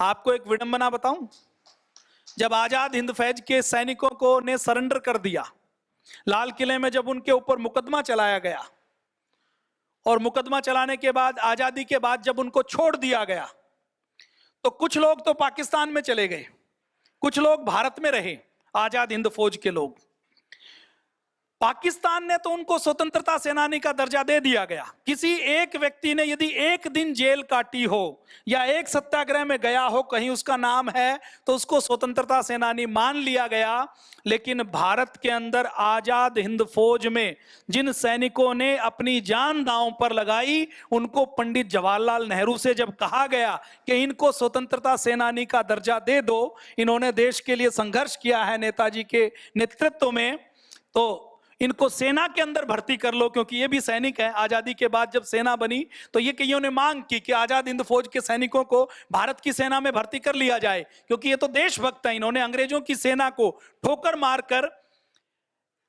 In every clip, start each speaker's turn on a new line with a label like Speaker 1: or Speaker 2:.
Speaker 1: आपको एक विडंबना बताऊं, जब आजाद हिंद फौज के सैनिकों को ने सरेंडर कर दिया, लाल किले में जब उनके ऊपर मुकदमा चलाया गया और मुकदमा चलाने के बाद आजादी के बाद जब उनको छोड़ दिया गया, तो कुछ लोग तो पाकिस्तान में चले गए, कुछ लोग भारत में रहे, आजाद हिंद फौज के लोग। पाकिस्तान ने तो उनको स्वतंत्रता सेनानी का दर्जा दे दिया गया। किसी एक व्यक्ति ने यदि एक दिन जेल काटी हो या एक सत्याग्रह में गया हो, कहीं उसका नाम है, तो उसको स्वतंत्रता सेनानी मान लिया गया। लेकिन भारत के अंदर आजाद हिंद फौज में जिन सैनिकों ने अपनी जान दांव पर लगाई, उनको पंडित जवाहरलाल नेहरू से जब कहा गया कि इनको स्वतंत्रता सेनानी का दर्जा दे दो, इन्होंने देश के लिए संघर्ष किया है नेताजी के नेतृत्व में, तो इनको सेना के अंदर भर्ती कर लो, क्योंकि ये भी सैनिक है। आजादी के बाद जब सेना बनी तो ये कईयों ने मांग की कि आजाद हिंद फौज के सैनिकों को भारत की सेना में भर्ती कर लिया जाए, क्योंकि ये तो देशभक्त है। इन्होंने अंग्रेजों की सेना को ठोकर मारकर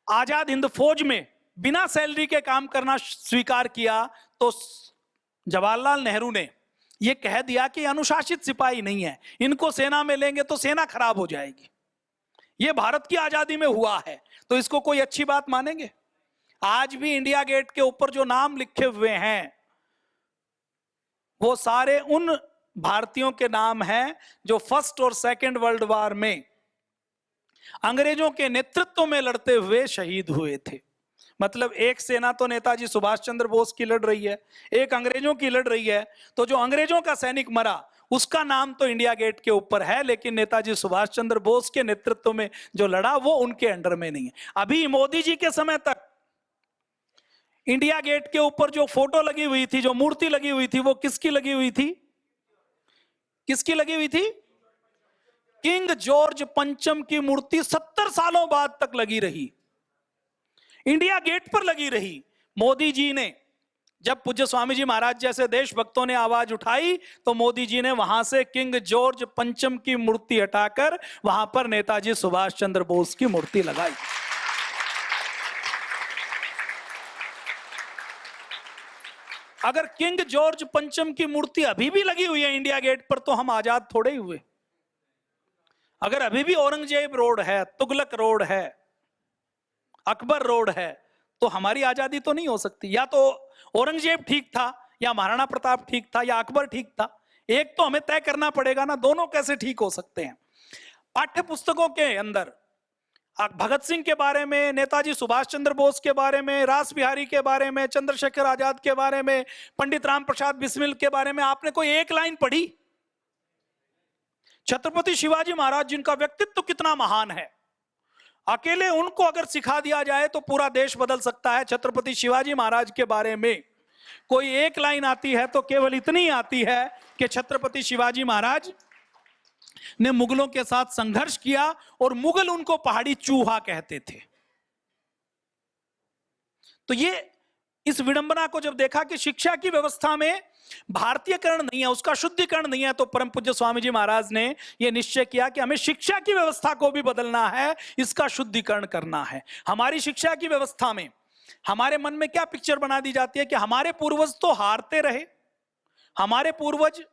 Speaker 1: आजाद हिंद फौज में बिना सैलरी के काम करना स्वीकार किया। तो जवाहरलाल नेहरू ने यह कह दिया कि अनुशासित सिपाही नहीं है, इनको सेना में लेंगे तो सेना खराब हो जाएगी। ये भारत की आजादी में हुआ है, तो इसको कोई अच्छी बात मानेंगे? आज भी इंडिया गेट के ऊपर जो नाम लिखे हुए हैं वो सारे उन भारतीयों के नाम हैं जो फर्स्ट और सेकंड वर्ल्ड वॉर में अंग्रेजों के नेतृत्व में लड़ते हुए शहीद हुए थे। मतलब एक सेना तो नेताजी सुभाष चंद्र बोस की लड़ रही है, एक अंग्रेजों की लड़ रही है, तो जो अंग्रेजों का सैनिक मरा उसका नाम तो इंडिया गेट के ऊपर है, लेकिन नेताजी सुभाष चंद्र बोस के नेतृत्व में जो लड़ा वो उनके अंडर में नहीं है। अभी मोदी जी के समय तक इंडिया गेट के ऊपर जो फोटो लगी हुई थी, जो मूर्ति लगी हुई थी, वो किसकी लगी हुई थी? किसकी लगी हुई थी? किंग जॉर्ज पंचम की मूर्ति 70 सालों बाद तक लगी रही, इंडिया गेट पर लगी रही। मोदी जी ने जब पूज्य स्वामी जी महाराज जैसे देशभक्तों ने आवाज उठाई तो मोदी जी ने वहां से किंग जॉर्ज पंचम की मूर्ति हटाकर वहां पर नेताजी सुभाष चंद्र बोस की मूर्ति लगाई। अगर किंग जॉर्ज पंचम की मूर्ति अभी भी लगी हुई है इंडिया गेट पर, तो हम आजाद थोड़े ही हुए। अगर अभी भी औरंगजेब रोड है, तुगलक रोड है, अकबर रोड है, तो हमारी आजादी तो नहीं हो सकती। या तो औरंगजेब ठीक था, या महाराणा प्रताप ठीक था, या अकबर ठीक था। एक तो हमें तय करना पड़ेगा ना, दोनों कैसे ठीक हो सकते हैं? पाठ्य पुस्तकों के अंदर भगत सिंह के बारे में, नेताजी सुभाष चंद्र बोस के बारे में, रास बिहारी के बारे में, चंद्रशेखर आजाद के बारे में, पंडित राम प्रसाद बिस्मिल के बारे में आपने कोई एक लाइन पढ़ी? छत्रपति शिवाजी महाराज जिनका व्यक्तित्व कितना महान है, अकेले उनको अगर सिखा दिया जाए तो पूरा देश बदल सकता है। छत्रपति शिवाजी महाराज के बारे में कोई एक लाइन आती है तो केवल इतनी आती है कि छत्रपति शिवाजी महाराज ने मुगलों के साथ संघर्ष किया और मुगल उनको पहाड़ी चूहा कहते थे। तो ये इस विडंबना को जब देखा कि शिक्षा की व्यवस्था में भारतीयकरण नहीं है, उसका शुद्धिकरण नहीं है, तो परम पूज्य स्वामी जी महाराज ने यह निश्चय किया कि हमें शिक्षा की व्यवस्था को भी बदलना है, इसका शुद्धिकरण करना है। हमारी शिक्षा की व्यवस्था में हमारे मन में क्या पिक्चर बना दी जाती है कि हमारे पूर्वज तो हारते रहे, हमारे पूर्वज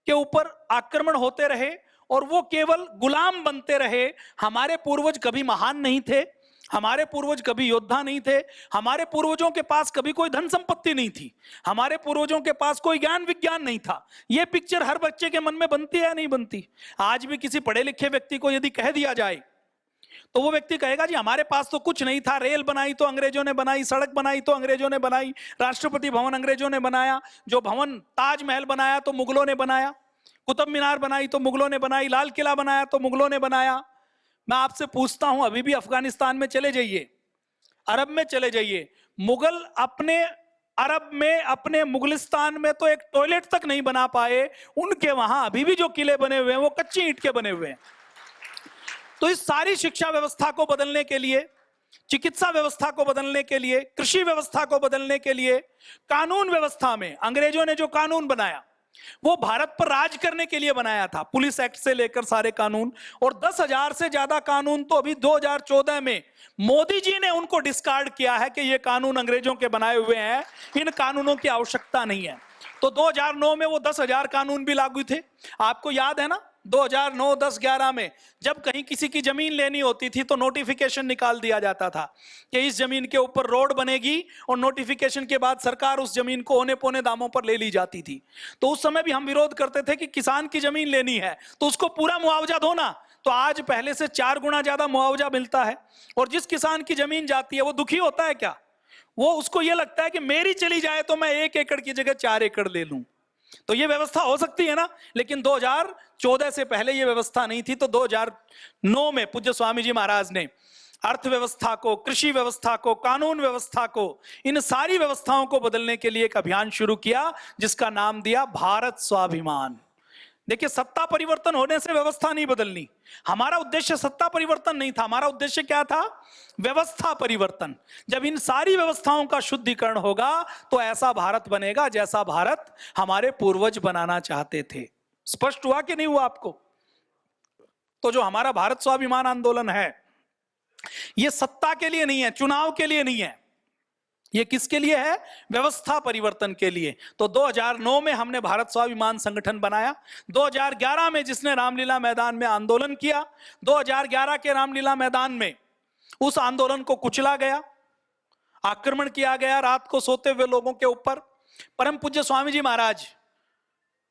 Speaker 1: के ऊपर आक्रमण होते रहे और वो केवल गुलाम बनते रहे। हमारे पूर्वज कभी महान नहीं थे, हमारे पूर्वज कभी योद्धा नहीं थे, हमारे पूर्वजों के पास कभी कोई धन संपत्ति नहीं थी, हमारे पूर्वजों के पास कोई ज्ञान विज्ञान नहीं था। यह पिक्चर हर बच्चे के मन में बनती है या नहीं बनती? आज भी किसी पढ़े लिखे व्यक्ति को यदि कह दिया जाए तो वो व्यक्ति कहेगा जी हमारे पास तो कुछ नहीं था, रेल बनाई तो अंग्रेजों ने बनाई, सड़क बनाई तो अंग्रेजों ने बनाई, राष्ट्रपति भवन अंग्रेजों ने बनाया, जो भवन ताजमहल बनाया तो मुगलों ने बनाया, कुतुब मीनार बनाई तो मुगलों ने बनाई, लाल किला बनाया तो मुगलों ने बनाया। मैं आपसे पूछता हूं, अभी भी अफगानिस्तान में चले जाइए, अरब में चले जाइए, मुगल अपने अरब में, अपने मुगलिस्तान में तो एक टॉयलेट तक नहीं बना पाए। उनके वहां अभी भी जो किले बने हुए हैं वो कच्ची ईंट के बने हुए हैं। तो इस सारी शिक्षा व्यवस्था को बदलने के लिए, चिकित्सा व्यवस्था को बदलने के लिए, कृषि व्यवस्था को बदलने के लिए, कानून व्यवस्था में अंग्रेजों ने जो कानून बनाया वो भारत पर राज करने के लिए बनाया था, पुलिस एक्ट से लेकर सारे कानून, और 10,000 से ज्यादा कानून तो अभी 2014 में मोदी जी ने उनको डिस्कार्ड किया है कि ये कानून अंग्रेजों के बनाए हुए हैं, इन कानूनों की आवश्यकता नहीं है। तो 2009 में वो 10,000 कानून भी लागू थे। आपको याद है ना 2009, 10, 11 में जब कहीं किसी की जमीन लेनी होती थी तो नोटिफिकेशन निकाल दिया जाता था कि इस जमीन के ऊपर रोड बनेगी, और नोटिफिकेशन के बाद सरकार उस जमीन को औने पौने दामों पर ले ली जाती थी। तो उस समय भी हम विरोध करते थे कि किसान की जमीन लेनी है तो उसको पूरा मुआवजा दो ना। तो आज पहले से 4 गुना ज्यादा मुआवजा मिलता है, और जिस किसान की जमीन जाती है वो दुखी होता है क्या? वो उसको ये लगता है कि मेरी चली जाए तो मैं 1 एकड़ की जगह 4 एकड़ ले लूं। तो ये व्यवस्था हो सकती है ना, लेकिन 2014 से पहले ये व्यवस्था नहीं थी। तो 2009 में पूज्य स्वामी जी महाराज ने अर्थव्यवस्था को, कृषि व्यवस्था को, कानून व्यवस्था को, इन सारी व्यवस्थाओं को बदलने के लिए एक अभियान शुरू किया जिसका नाम दिया भारत स्वाभिमान। देखिए, सत्ता परिवर्तन होने से व्यवस्था नहीं बदलनी। हमारा उद्देश्य सत्ता परिवर्तन नहीं था, हमारा उद्देश्य क्या था? व्यवस्था परिवर्तन। जब इन सारी व्यवस्थाओं का शुद्धिकरण होगा तो ऐसा भारत बनेगा जैसा भारत हमारे पूर्वज बनाना चाहते थे। स्पष्ट हुआ कि नहीं हुआ आपको? तो जो हमारा भारत स्वाभिमान आंदोलन है, यह सत्ता के लिए नहीं है, चुनाव के लिए नहीं है, ये किसके लिए है? व्यवस्था परिवर्तन के लिए। तो 2009 में हमने भारत स्वाभिमान संगठन बनाया। 2011 में जिसने रामलीला मैदान में आंदोलन किया, 2011 के रामलीला मैदान में उस आंदोलन को कुचला गया, आक्रमण किया गया रात को सोते हुए लोगों के ऊपर। परम पूज्य स्वामी जी महाराज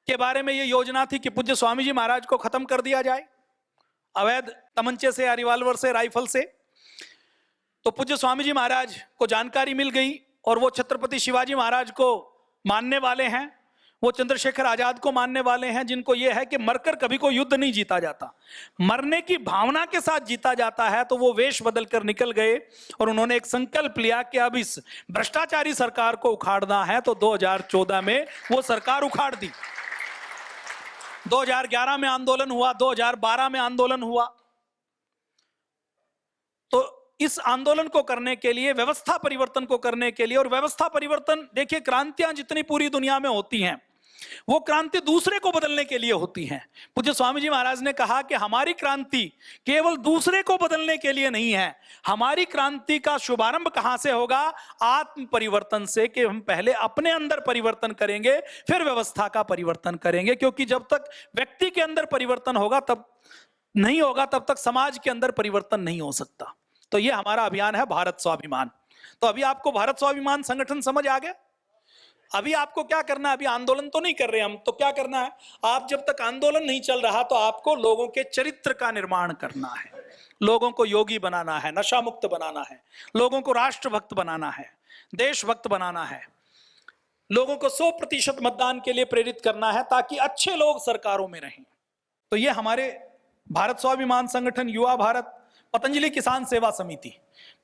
Speaker 1: के बारे में यह योजना थी कि पूज्य स्वामी जी महाराज को खत्म कर दिया जाए अवैध तमंचे से या रिवॉल्वर से, राइफल से। तो पूज्य स्वामी जी महाराज को जानकारी मिल गई और वो छत्रपति शिवाजी महाराज को मानने वाले हैं, वो चंद्रशेखर आजाद को मानने वाले हैं, जिनको ये है कि मरकर कभी कोई युद्ध नहीं जीता जाता, मरने की भावना के साथ जीता जाता है। तो वो वेश बदलकर निकल गए और उन्होंने एक संकल्प लिया कि अब इस भ्रष्टाचारी सरकार को उखाड़ना है। तो 2014 में वो सरकार उखाड़ दी। 2011 में आंदोलन हुआ, 2012 में आंदोलन हुआ। तो इस आंदोलन को करने के लिए, व्यवस्था परिवर्तन को करने के लिए, और व्यवस्था परिवर्तन, देखिए क्रांतियां जितनी पूरी दुनिया में होती हैं वो क्रांति दूसरे को बदलने के लिए होती हैं। पूज्य स्वामी जी महाराज ने कहा कि हमारी क्रांति केवल दूसरे को बदलने के लिए नहीं है, हमारी क्रांति का शुभारंभ कहां से होगा? आत्म परिवर्तन से, कि हम पहले अपने अंदर परिवर्तन करेंगे फिर व्यवस्था का परिवर्तन करेंगे। क्योंकि जब तक व्यक्ति के अंदर परिवर्तन होगा तब नहीं होगा, तब तक समाज के अंदर परिवर्तन नहीं हो सकता। तो ये हमारा अभियान है भारत स्वाभिमान। तो अभी आपको भारत स्वाभिमान संगठन समझ आ गया? अभी आपको क्या करना है? अभी आंदोलन तो नहीं कर रहे हम, तो क्या करना है? आप जब तक आंदोलन नहीं चल रहा तो आपको लोगों के चरित्र का निर्माण करना है, लोगों को योगी बनाना है, नशा मुक्त बनाना है, लोगों को राष्ट्रभक्त बनाना है, देशभक्त बनाना है, लोगों को 100% मतदान के लिए प्रेरित करना है ताकि अच्छे लोग सरकारों में रहें। तो ये हमारे भारत स्वाभिमान संगठन, युवा भारत, पतंजलि किसान सेवा समिति।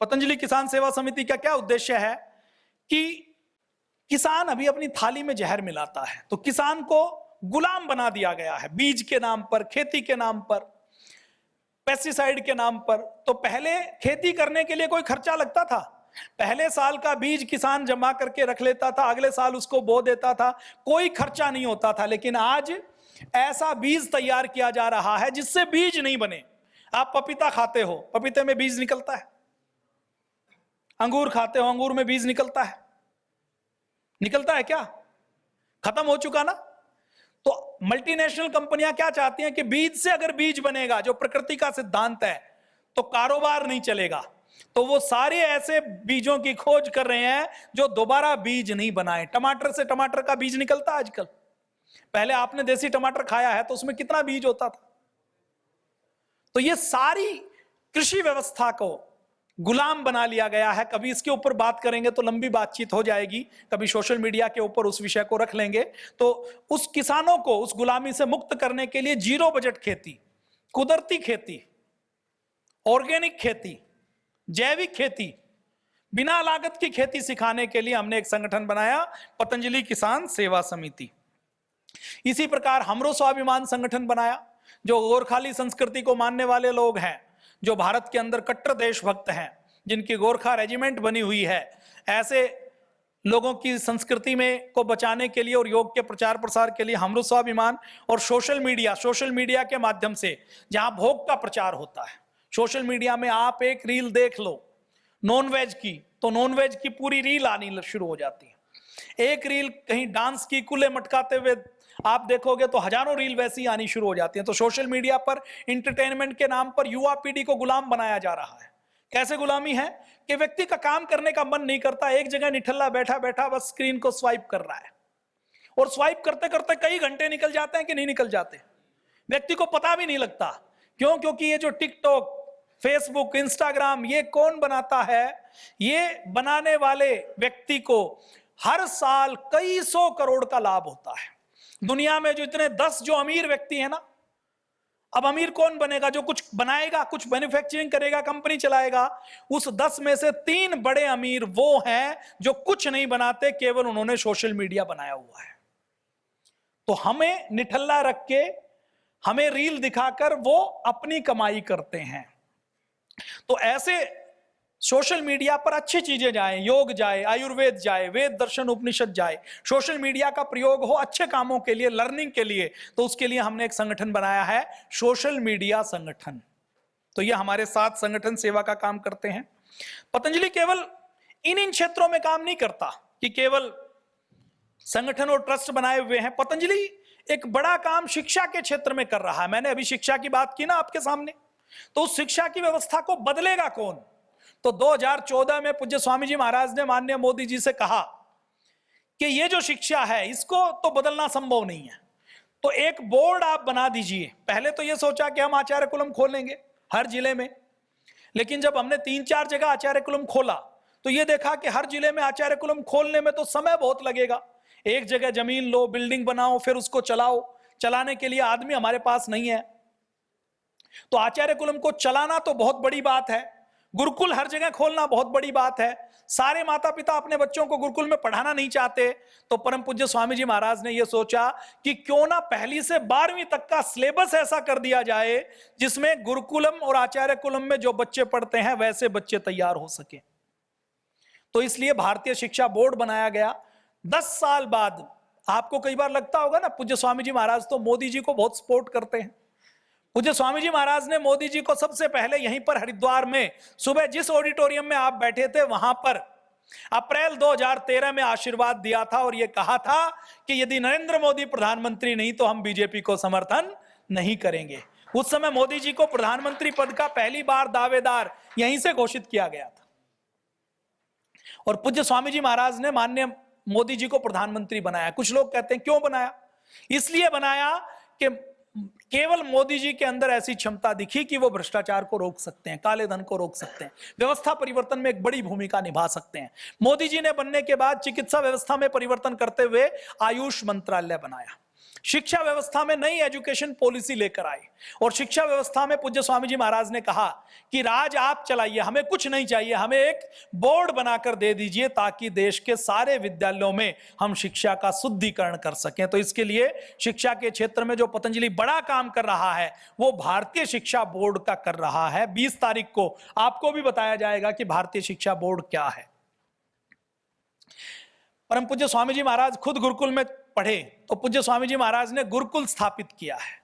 Speaker 1: पतंजलि किसान सेवा समिति का क्या उद्देश्य है कि किसान अभी अपनी थाली में जहर मिलाता है, तो किसान को गुलाम बना दिया गया है, बीज के नाम पर, खेती के नाम पर, पेस्टिसाइड के नाम पर। तो पहले खेती करने के लिए कोई खर्चा लगता था, पहले साल का बीज किसान जमा करके रख लेता था, अगले साल उसको बो देता था, कोई खर्चा नहीं होता था। लेकिन आज ऐसा बीज तैयार किया जा रहा है जिससे बीज नहीं बने। आप पपीता खाते हो, पपीते में बीज निकलता है, अंगूर खाते हो, अंगूर में बीज निकलता है, निकलता है क्या? खत्म हो चुका ना। तो मल्टीनेशनल कंपनियां क्या चाहती हैं कि बीज से अगर बीज बनेगा, जो प्रकृति का सिद्धांत है, तो कारोबार नहीं चलेगा। तो वो सारे ऐसे बीजों की खोज कर रहे हैं जो दोबारा बीज नहीं बनाए। टमाटर से टमाटर का बीज निकलता है आजकल। पहले आपने देसी टमाटर खाया है तो उसमें कितना बीज होता था। तो ये सारी कृषि व्यवस्था को गुलाम बना लिया गया है। कभी इसके ऊपर बात करेंगे तो लंबी बातचीत हो जाएगी, कभी सोशल मीडिया के ऊपर उस विषय को रख लेंगे। तो उस किसानों को उस गुलामी से मुक्त करने के लिए जीरो बजट खेती, कुदरती खेती, ऑर्गेनिक खेती, जैविक खेती, बिना लागत की खेती सिखाने के लिए हमने एक संगठन बनाया, पतंजलि किसान सेवा समिति। इसी प्रकार हमरो स्वाभिमान संगठन बनाया, जो गोरखाली संस्कृति को मानने वाले लोग हैं, जो भारत के अंदर कट्टर देशभक्त हैं, जिनकी गोरखा रेजिमेंट बनी हुई है, ऐसे लोगों की संस्कृति में को बचाने के लिए और योग के प्रचार प्रसार के लिए हमरो स्वाभिमान। और सोशल मीडिया के माध्यम से जहां भोग का प्रचार होता है, सोशल मीडिया में आप एक रील देख लो नॉनवेज की, तो नॉनवेज की पूरी रील आनी शुरू हो जाती है। एक रील कहीं डांस की कूले मटकाते हुए आप देखोगे तो हजारों रील वैसी आनी शुरू हो जाती हैं। तो सोशल मीडिया पर एंटरटेनमेंट के नाम पर युवा पीढ़ी को गुलाम बनाया जा रहा है। कैसे गुलामी है कि व्यक्ति का काम करने का मन नहीं करता, एक जगह निठल्ला बैठा बैठा बस स्क्रीन को स्वाइप कर रहा है, और स्वाइप करते करते कई घंटे निकल जाते हैं कि नहीं निकल जाते, व्यक्ति को पता भी नहीं लगता। क्यों? क्योंकि ये जो टिकटॉक, फेसबुक, इंस्टाग्राम, ये कौन बनाता है? ये बनाने वाले व्यक्ति को हर साल कई सौ करोड़ का लाभ होता है। दुनिया में जो इतने 10 जो अमीर व्यक्ति हैं ना, अब अमीर कौन बनेगा? जो कुछ बनाएगा, कुछ मैन्युफैक्चरिंग करेगा, कंपनी चलाएगा। उस 10 में से 3 बड़े अमीर वो हैं जो कुछ नहीं बनाते, केवल उन्होंने सोशल मीडिया बनाया हुआ है। तो हमें निठल्ला रख के, हमें रील दिखाकर वो अपनी कमाई करते हैं। तो ऐसे सोशल मीडिया पर अच्छी चीजें जाएं, योग जाए, आयुर्वेद जाए, वेद दर्शन उपनिषद जाए, सोशल मीडिया का प्रयोग हो अच्छे कामों के लिए, लर्निंग के लिए, तो उसके लिए हमने एक संगठन बनाया है, सोशल मीडिया संगठन। तो ये हमारे साथ संगठन सेवा का काम करते हैं। पतंजलि केवल इन क्षेत्रों में काम नहीं करता कि केवल संगठन और ट्रस्ट बनाए हुए हैं। पतंजलि एक बड़ा काम शिक्षा के क्षेत्र में कर रहा है। मैंने अभी शिक्षा की बात की ना आपके सामने, तो उस शिक्षा की व्यवस्था को बदलेगा कौन? तो 2014 में पूज्य स्वामी जी महाराज ने माननीय मोदी जी से कहा कि ये जो शिक्षा है इसको तो बदलना संभव नहीं है, तो एक बोर्ड आप बना दीजिए। पहले तो ये सोचा कि हम आचार्य कुलम खोलेंगे हर जिले में, लेकिन जब हमने 3-4 जगह आचार्य कुलम खोला तो ये देखा कि हर जिले में आचार्य कुलम खोलने में तो समय बहुत लगेगा। एक जगह जमीन लो, बिल्डिंग बनाओ, फिर उसको चलाओ, चलाने के लिए आदमी हमारे पास नहीं है। तो आचार्य कुलम को चलाना तो बहुत बड़ी बात है, गुरुकुल हर जगह खोलना बहुत बड़ी बात है। सारे माता पिता अपने बच्चों को गुरुकुल में पढ़ाना नहीं चाहते, तो परम पूज्य स्वामी जी महाराज ने यह सोचा कि क्यों ना पहली से 12वीं तक का सिलेबस ऐसा कर दिया जाए जिसमें गुरुकुलम और आचार्य कुलम में जो बच्चे पढ़ते हैं वैसे बच्चे तैयार हो सके। तो इसलिए भारतीय शिक्षा बोर्ड बनाया गया। 10 साल बाद, आपको कई बार लगता होगा ना, पूज्य स्वामी जी महाराज तो मोदी जी को बहुत सपोर्ट करते हैं। पूज्य स्वामी जी महाराज ने मोदी जी को सबसे पहले यहीं पर हरिद्वार में, सुबह जिस ऑडिटोरियम में आप बैठे थे वहां पर अप्रैल 2013 में आशीर्वाद दिया था और यह कहा था कि यदि नरेंद्र मोदी प्रधानमंत्री नहीं तो हम बीजेपी को समर्थन नहीं करेंगे। उस समय मोदी जी को प्रधानमंत्री पद का पहली बार दावेदार यहीं से घोषित किया गया था, और पूज्य स्वामी जी महाराज ने माननीय मोदी जी को प्रधानमंत्री बनाया। कुछ लोग कहते हैं क्यों बनाया? इसलिए बनाया कि केवल मोदी जी के अंदर ऐसी क्षमता दिखी कि वो भ्रष्टाचार को रोक सकते हैं, काले धन को रोक सकते हैं, व्यवस्था परिवर्तन में एक बड़ी भूमिका निभा सकते हैं। मोदी जी ने बनने के बाद चिकित्सा व्यवस्था में परिवर्तन करते हुए आयुष मंत्रालय बनाया, शिक्षा व्यवस्था में नई एजुकेशन पॉलिसी लेकर आए, और शिक्षा व्यवस्था में पूज्य स्वामी जी महाराज ने कहा कि राज आप चलाइए, हमें कुछ नहीं चाहिए, हमें एक बोर्ड बनाकर दे दीजिए ताकि देश के सारे विद्यालयों में हम शिक्षा का शुद्धिकरण कर सकें। तो इसके लिए शिक्षा के क्षेत्र में जो पतंजलि बड़ा काम कर रहा है वो भारतीय शिक्षा बोर्ड का कर रहा है। 20 तारीख को आपको भी बताया जाएगा कि भारतीय शिक्षा बोर्ड क्या है। परम पूज्य स्वामी जी महाराज खुद गुरुकुल में पढ़े, तो पूज्य स्वामी जी महाराज ने गुरुकुल स्थापित किया है।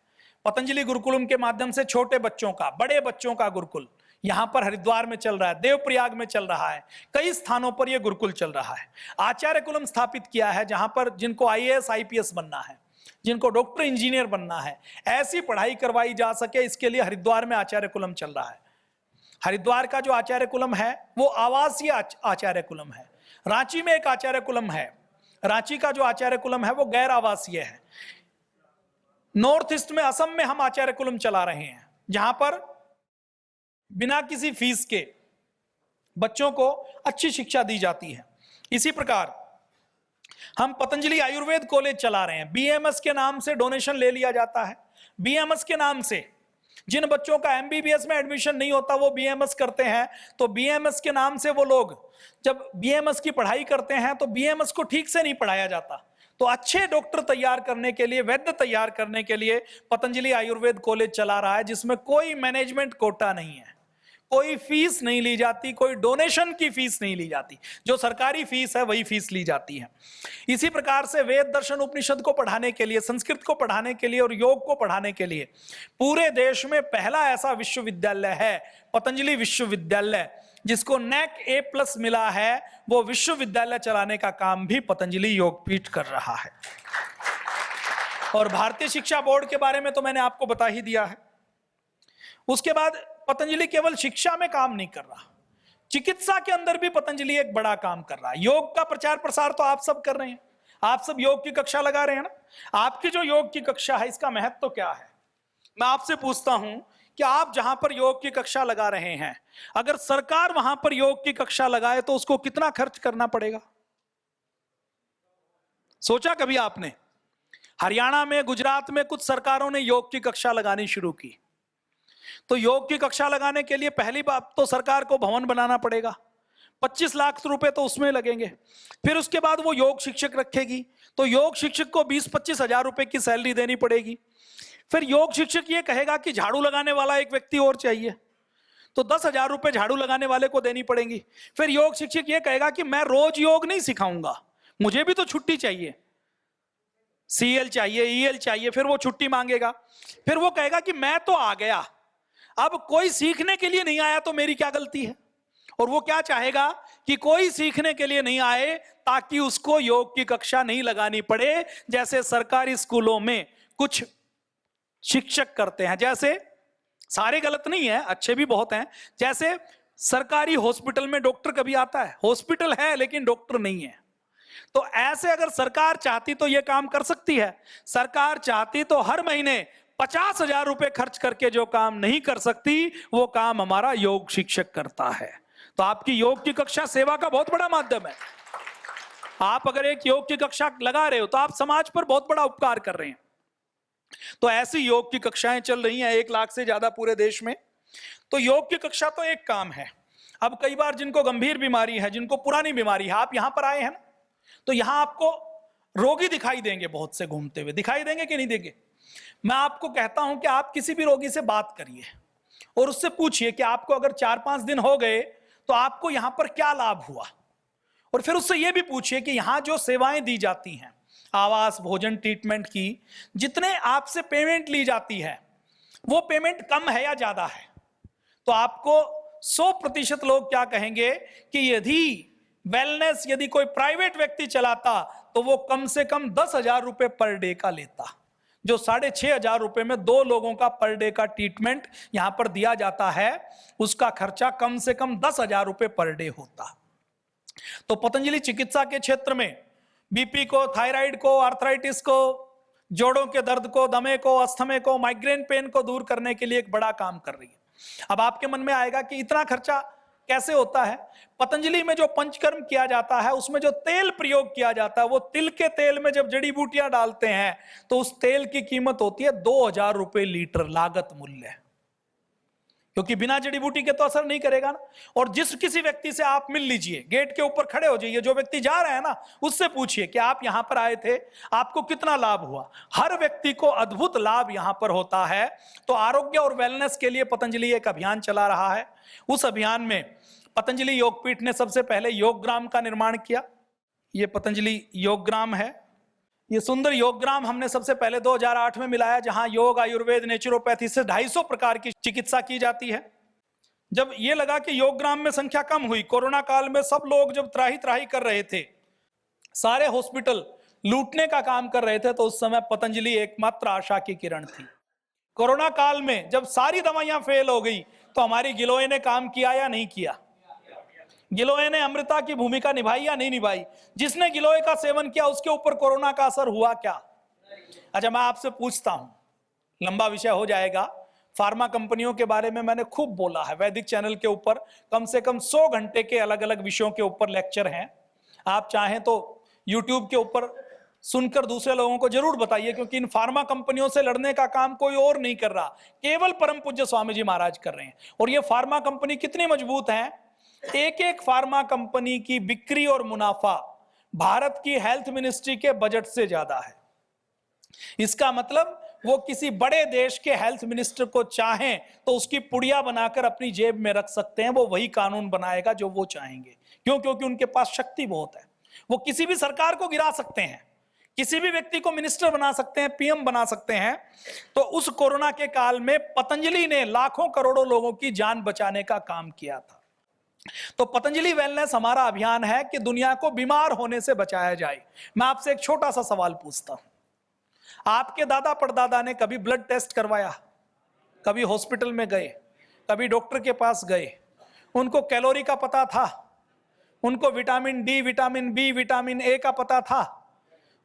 Speaker 1: पतंजलि गुरुकुलम के माध्यम से छोटे बच्चों का, बड़े बच्चों का गुरुकुल यहां पर हरिद्वार में चल रहा है, देवप्रयाग में चल रहा है, कई स्थानों पर यह गुरुकुल चल रहा है। आचार्य कुलम स्थापित किया है जहां पर जिनको IAS IPS बनना है, जिनको डॉक्टर इंजीनियर बनना है, ऐसी पढ़ाई करवाई जा सके, इसके लिए हरिद्वार में आचार्य कुलम चल रहा है। हरिद्वार का जो आचार्य कुलम है वो आवासीय आचार्य कुलम है। रांची में एक आचार्य कुलम है, रांची का जो आचार्य कुलम है वो गैर आवासीय है। नॉर्थ ईस्ट में, असम में हम आचार्य कुलम चला रहे हैं जहां पर बिना किसी फीस के बच्चों को अच्छी शिक्षा दी जाती है। इसी प्रकार हम पतंजलि आयुर्वेद कॉलेज चला रहे हैं। BAMS के नाम से डोनेशन ले लिया जाता है। BAMS के नाम से जिन बच्चों का MBBS में एडमिशन नहीं होता वो BAMS करते हैं, तो BAMS के नाम से वो लोग जब BAMS की पढ़ाई करते हैं तो BAMS को ठीक से नहीं पढ़ाया जाता। तो अच्छे डॉक्टर तैयार करने के लिए, वैद्य तैयार करने के लिए पतंजलि आयुर्वेद कॉलेज चला रहा है, जिसमें कोई मैनेजमेंट कोटा नहीं है, कोई फीस नहीं ली जाती, कोई डोनेशन की फीस नहीं ली जाती, जो सरकारी फीस है वही फीस ली जाती है। इसी प्रकार से वेद दर्शन उपनिषद को पढ़ाने के लिए, संस्कृत को पढ़ाने के लिए और योग को पढ़ाने के लिए पूरे देश में पहला ऐसा विश्वविद्यालय है पतंजलि विश्वविद्यालय, जिसको NAC A+ मिला है, वो विश्वविद्यालय चलाने का काम भी पतंजलि योगपीठ कर रहा है। और भारतीय शिक्षा बोर्ड के बारे में तो मैंने आपको बता ही दिया है। उसके बाद पतंजलि केवल शिक्षा में काम नहीं कर रहा, चिकित्सा के अंदर भी पतंजलि एक बड़ा काम कर रहा है। योग का प्रचार प्रसार तो आप सब कर रहे हैं, आप सब योग की कक्षा लगा रहे हैं ना। आपकी जो योग की कक्षा है, इसका महत्व तो क्या है? मैं आपसे पूछता हूं कि आप जहां पर योग की कक्षा लगा रहे हैं, अगर सरकार वहां पर योग की कक्षा लगाए तो उसको कितना खर्च करना पड़ेगा? सोचा कभी आपने? हरियाणा में, गुजरात में कुछ सरकारों ने योग की कक्षा लगानी शुरू की। तो योग की कक्षा लगाने के लिए पहली बात तो सरकार को भवन बनाना पड़ेगा, 25 लाख रुपए तो उसमें लगेंगे। फिर उसके बाद वो योग शिक्षक रखेगी, तो योग शिक्षक को 20-25 हजार रुपए की सैलरी देनी पड़ेगी। फिर योग शिक्षक ये कहेगा कि झाड़ू लगाने वाला एक व्यक्ति और चाहिए, तो 10,000 रुपए झाड़ू लगाने वाले को देनी पड़ेगी। फिर योग शिक्षक ये कहेगा कि मैं रोज योग नहीं सिखाऊंगा, मुझे भी तो छुट्टी चाहिए, CL चाहिए, EL चाहिए, फिर वो छुट्टी मांगेगा। फिर वो कहेगा कि मैं तो आ गया, अब कोई सीखने के लिए नहीं आया तो मेरी क्या गलती है? और वो क्या चाहेगा कि कोई सीखने के लिए नहीं आए ताकि उसको योग की कक्षा नहीं लगानी पड़े, जैसे सरकारी स्कूलों में कुछ शिक्षक करते हैं। जैसे सारे गलत नहीं है, अच्छे भी बहुत हैं। जैसे सरकारी हॉस्पिटल में डॉक्टर कभी आता है? हॉस्पिटल है लेकिन डॉक्टर नहीं है। तो ऐसे अगर सरकार चाहती तो यह काम कर सकती है। सरकार चाहती तो हर महीने 50,000 रुपए खर्च करके जो काम नहीं कर सकती, वो काम हमारा योग शिक्षक करता है। तो आपकी योग की कक्षा सेवा का बहुत बड़ा माध्यम है। आप अगर एक योग की कक्षा लगा रहे हो तो आप समाज पर बहुत बड़ा उपकार कर रहे हैं। तो ऐसी योग की कक्षाएं चल रही हैं 1 लाख से ज्यादा पूरे देश में। तो योग की कक्षा तो एक काम है। अब कई बार जिनको गंभीर बीमारी है, जिनको पुरानी बीमारी है, आप यहां पर आए हैं ना, तो यहां आपको रोगी दिखाई देंगे, बहुत से घूमते हुए दिखाई देंगे कि नहीं देंगे? मैं आपको कहता हूं कि आप किसी भी रोगी से बात करिए और उससे पूछिए कि आपको अगर 4-5 दिन हो गए तो आपको यहां पर क्या लाभ हुआ। और फिर उससे यह भी पूछिए कि यहां जो सेवाएं दी जाती हैं, आवास, भोजन, ट्रीटमेंट की, जितने आपसे पेमेंट ली जाती है वो पेमेंट कम है या ज्यादा है? तो आपको 100% लोग क्या कहेंगे कि यदि वेलनेस यदि कोई प्राइवेट व्यक्ति चलाता तो वो कम से कम 10,000 रुपए पर डे का लेता। जो 6,500 रुपए में 2 लोगों का पर डे का ट्रीटमेंट यहां पर दिया जाता है, उसका खर्चा कम से कम 10,000 रुपए पर डे होता। तो पतंजलि चिकित्सा के क्षेत्र में बीपी को, थायराइड को, आर्थराइटिस को, जोड़ों के दर्द को, दमे को, अस्थमे को, माइग्रेन पेन को दूर करने के लिए एक बड़ा काम कर रही है। अब आपके मन में आएगा कि इतना खर्चा कैसे होता है? पतंजलि में जो पंचकर्म किया जाता है, उसमें जो तेल प्रयोग किया जाता है, वो तिल के तेल में जब जड़ी बूटियां डालते हैं तो उस तेल की कीमत होती है 2,000 रुपए लीटर लागत मूल्य, क्योंकि बिना जड़ी बूटी के तो असर नहीं करेगा ना। और जिस किसी व्यक्ति से आप मिल लीजिए, गेट के ऊपर खड़े हो जाइए, जो व्यक्ति जा रहा है ना, उससे पूछिए कि आप यहां पर आए थे, आपको कितना लाभ हुआ। हर व्यक्ति को अद्भुत लाभ यहां पर होता है। तो आरोग्य और वेलनेस के लिए पतंजलि एक अभियान चला रहा है। उस अभियान में पतंजलि योगपीठ ने सबसे पहले योगग्राम का निर्माण किया। यह पतंजलि योगग्राम है। ये सुंदर योगग्राम हमने सबसे पहले 2008 में मिलाया, जहां योग, आयुर्वेद, नेचुरोपैथी से 250 प्रकार की चिकित्सा की जाती है। जब ये लगा कि योगग्राम में संख्या कम हुई, कोरोना काल में सब लोग जब त्राही त्राही कर रहे थे, सारे हॉस्पिटल लूटने का काम कर रहे थे, तो उस समय पतंजलि एकमात्र आशा की किरण थी। कोरोना काल में जब सारी दवाइयां फेल हो गई तो हमारी गिलोय ने काम किया या नहीं किया? गिलोय ने अमृता की भूमिका निभाई या नहीं निभाई? जिसने गिलोय का सेवन किया उसके ऊपर कोरोना का असर हुआ क्या? अच्छा, मैं आपसे पूछता हूं, लंबा विषय हो जाएगा। फार्मा कंपनियों के बारे में मैंने खूब बोला है। वैदिक चैनल के ऊपर कम से कम 100 घंटे के अलग अलग विषयों के ऊपर लेक्चर हैं। आप चाहें तो यूट्यूब के ऊपर सुनकर दूसरे लोगों को जरूर बताइए, क्योंकि इन फार्मा कंपनियों से लड़ने का काम कोई और नहीं कर रहा, केवल परम पूज्य स्वामी जी महाराज कर रहे हैं। और ये फार्मा कंपनी कितनी मजबूत है, एक एक फार्मा कंपनी की बिक्री और मुनाफा भारत की हेल्थ मिनिस्ट्री के बजट से ज्यादा है। इसका मतलब वो किसी बड़े देश के हेल्थ मिनिस्टर को चाहें तो उसकी पुड़िया बनाकर अपनी जेब में रख सकते हैं। वो वही कानून बनाएगा जो वो चाहेंगे। क्यों? क्योंकि उनके पास शक्ति बहुत है। वो किसी भी सरकार को गिरा सकते हैं, किसी भी व्यक्ति को मिनिस्टर बना सकते हैं, पीएम बना सकते हैं। तो उस कोरोना के काल में पतंजलि ने लाखों करोड़ों लोगों की जान बचाने का काम किया था। तो पतंजलि वेलनेस हमारा अभियान है कि दुनिया को बीमार होने से बचाया जाए। मैं आपसे एक छोटा सा सवाल पूछता हूं, आपके दादा परदादा ने कभी ब्लड टेस्ट करवाया? कभी हॉस्पिटल में गए? कभी डॉक्टर के पास गए? उनको कैलोरी का पता था? उनको vitamin D, vitamin B, vitamin A का पता था?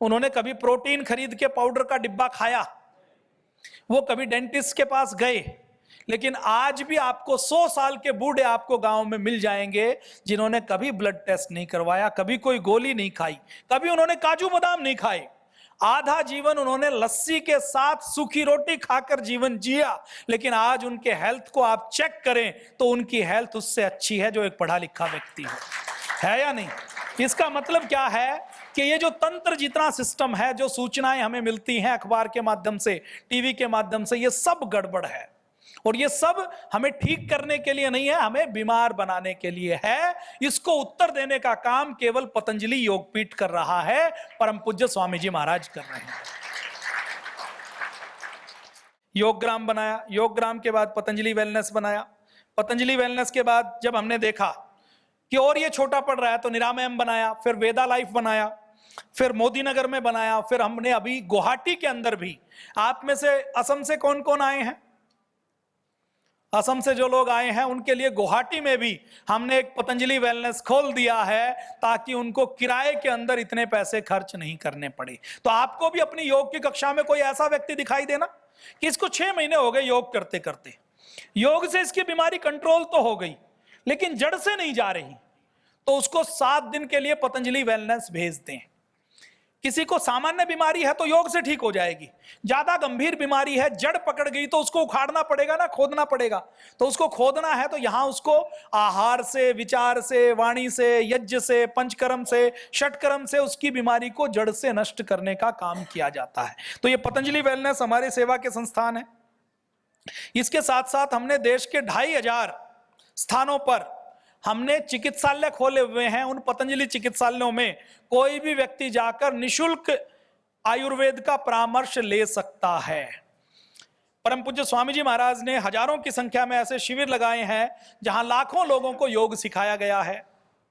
Speaker 1: उन्होंने कभी प्रोटीन खरीद के पाउडर का डिब्बा खाया? वो कभी डेंटिस्ट के पास गए? लेकिन आज भी आपको 100 साल के बूढ़े आपको गांव में मिल जाएंगे जिन्होंने कभी ब्लड टेस्ट नहीं करवाया, कभी कोई गोली नहीं खाई, कभी उन्होंने काजू बादाम नहीं खाए। आधा जीवन उन्होंने लस्सी के साथ सूखी रोटी खाकर जीवन जिया, लेकिन आज उनके हेल्थ को आप चेक करें तो उनकी हेल्थ उससे अच्छी है जो एक पढ़ा लिखा व्यक्ति है या नहीं? इसका मतलब क्या है कि ये जो तंत्र जितना सिस्टम है, जो सूचनाएं हमें मिलती हैं अखबार के माध्यम से, टीवी के माध्यम से, ये सब गड़बड़ है। और ये सब हमें ठीक करने के लिए नहीं है, हमें बीमार बनाने के लिए है। इसको उत्तर देने का काम केवल पतंजलि योगपीठ कर रहा है, परम पूज्य स्वामी जी महाराज कर रहे हैं। योगग्राम बनाया, योगग्राम के बाद पतंजलि वेलनेस बनाया, पतंजलि वेलनेस के बाद जब हमने देखा कि और ये छोटा पड़ रहा है तो निरामयम बनाया, फिर वेदा लाइफ बनाया, फिर मोदी नगर में बनाया, फिर हमने अभी गुवाहाटी के अंदर भी, आप में से असम से कौन कौन आए हैं? असम से जो लोग आए हैं उनके लिए गुवाहाटी में भी हमने एक पतंजलि वेलनेस खोल दिया है ताकि उनको किराए के अंदर इतने पैसे खर्च नहीं करने पड़े। तो आपको भी अपनी योग की कक्षा में कोई ऐसा व्यक्ति दिखाई देना कि इसको 6 महीने हो गए योग करते करते, योग से इसकी बीमारी कंट्रोल तो हो गई लेकिन जड़ से नहीं जा रही, तो उसको 7 दिन के लिए पतंजलि वेलनेस भेज दें। किसी को सामान्य बीमारी है तो योग से ठीक हो जाएगी, ज्यादा गंभीर बीमारी है, जड़ पकड़ गई तो उसको उखाड़ना पड़ेगा ना, खोदना पड़ेगा। तो उसको खोदना है तो यहां उसको आहार से, विचार से, वाणी से, यज्ञ से, पंचकर्म से, षटकर्म से उसकी बीमारी को जड़ से नष्ट करने का काम किया जाता है। तो ये पतंजलि वेलनेस हमारे सेवा के संस्थान है। इसके साथ साथ हमने देश के 2500 स्थानों पर हमने चिकित्सालय खोले हुए हैं। उन पतंजलि चिकित्सालयों में कोई भी व्यक्ति जाकर निशुल्क आयुर्वेद का परामर्श ले सकता है। परम पूज्य स्वामी जी महाराज ने हजारों की संख्या में ऐसे शिविर लगाए हैं जहां लाखों लोगों को योग सिखाया गया है।